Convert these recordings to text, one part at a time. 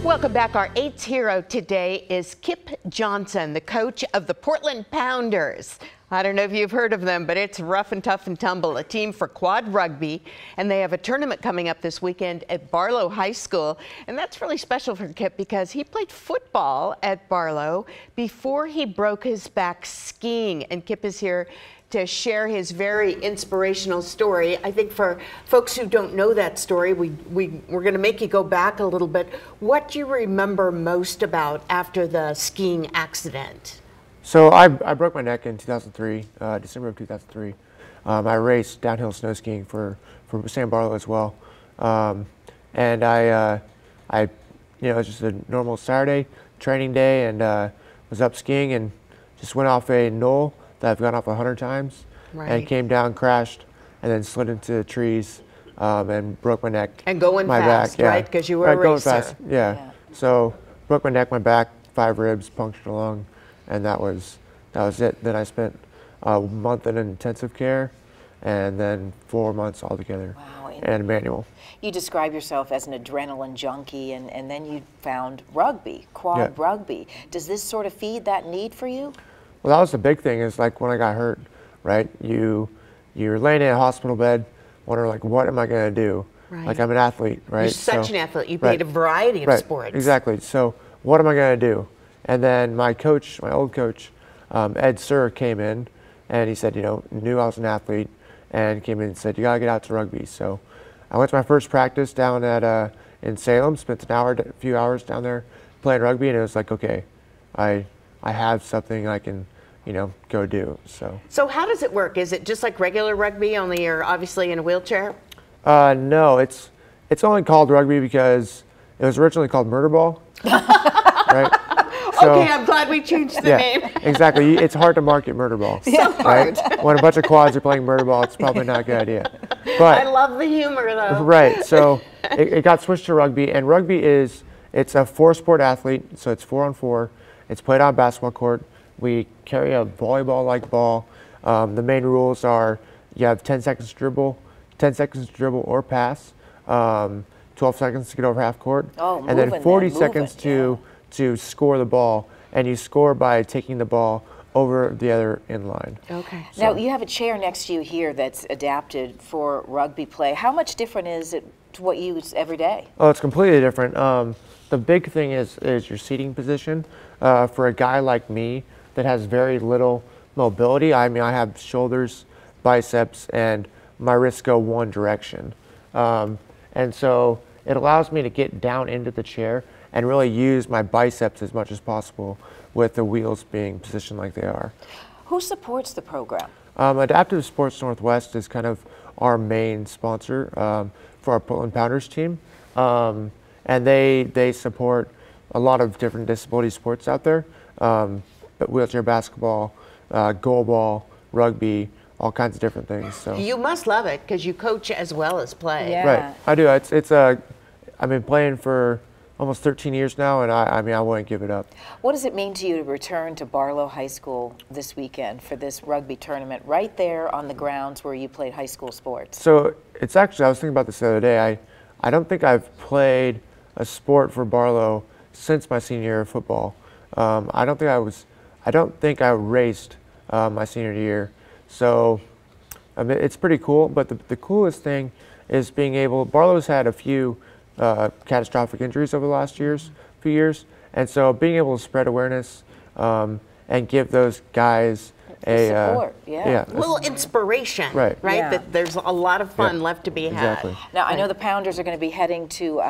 Welcome back. Our eighth hero today is Kip Johnson, the coach of the Portland Pounders. I don't know if you've heard of them, but it's rough and tough and tumble, a team for quad rugby, and they have a tournament coming up this weekend at Barlow High School. And that's really special for Kip because he played football at Barlow before he broke his back skiing. And Kip is here to share his very inspirational story. I think for folks who don't know that story, we're going to make you go back a little bit. What do you remember most about after the skiing accident? So I broke my neck in 2003, December of 2003. I raced downhill snow skiing for Sam Barlow as well. And it was just a normal Saturday training day, and was up skiing and just went off a knoll that I've gone off 100 times, and came down, crashed, and then slid into the trees and broke my neck. And going my fast, back, yeah. right? Because you were a racer. Going fast, yeah. So broke my neck, my back, 5 ribs, punctured a lung, and that was it. Then I spent a month in intensive care, and then 4 months altogether. Wow. And manual. You describe yourself as an adrenaline junkie, and then you found rugby, quad rugby. Does this sort of feed that need for you? Well, that was the big thing, is like when I got hurt, right? You're laying in a hospital bed, wondering like, what am I going to do? Right. Like, I'm an athlete, right? You're such an athlete. You played a variety of sports. Exactly. So what am I going to do? And then my coach, my old coach, Ed Sir, came in, and he said, knew I was an athlete, and came in and said, you got to get out to rugby. So I went to my first practice down at in Salem, spent a few hours down there playing rugby, and it was like, okay, I have something I can, go do. So how does it work? Is it just like regular rugby, only you're obviously in a wheelchair? No, it's only called rugby because it was originally called murder ball. Right? So, okay, I'm glad we changed the name. Exactly. It's hard to market murder ball. So right? hard. When a bunch of quads are playing murder ball, it's probably not a good idea. But I love the humor, though. Right. So it got switched to rugby, and rugby it's a 4-sport athlete, so it's 4-on-4. It's played on a basketball court. We carry a volleyball-like ball. The main rules are you have 10 seconds to dribble, 10 seconds to dribble or pass, 12 seconds to get over half court, and then 40 seconds to score the ball. And you score by taking the ball over the other end line. Okay. So, now, you have a chair next to you here that's adapted for rugby play. How much different is it to what you use every day? Oh, it's completely different. The big thing is your seating position. For a guy like me that has very little mobility, I have shoulders, biceps, and my wrists go one direction. And so it allows me to get down into the chair and really use my biceps as much as possible with the wheels being positioned like they are. Who supports the program? Adaptive Sports Northwest is kind of our main sponsor for our Portland Pounders team. And they support a lot of different disability sports out there, but wheelchair basketball, goalball, rugby, all kinds of different things. So you must love it because you coach as well as play. Yeah. Right, I do. I've been playing for almost 13 years now, and I wouldn't give it up. What does it mean to you to return to Barlow High School this weekend for this rugby tournament right there on the grounds where you played high school sports? So it's actually, I was thinking about this the other day. I don't think I've played a sport for Barlow since my senior year of football. I don't think I raced my senior year. So it's pretty cool, but the coolest thing is being able, Barlow's had a few catastrophic injuries over the last few years, and so being able to spread awareness and give those guys support, a little inspiration, right? Yeah. That there's a lot of fun left to be had. Exactly. Now, I know the Pounders are going to be heading to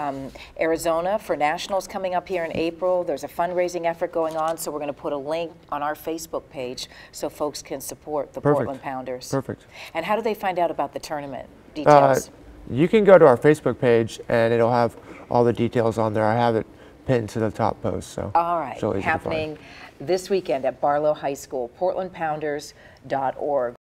Arizona for Nationals coming up here in April. There's a fundraising effort going on, so we're going to put a link on our Facebook page so folks can support the Portland Pounders. Perfect. And how do they find out about the tournament details? You can go to our Facebook page, and it'll have all the details on there. I have it pinned to the top post. So all right, happening this weekend at Barlow High School, portlandpounders.org.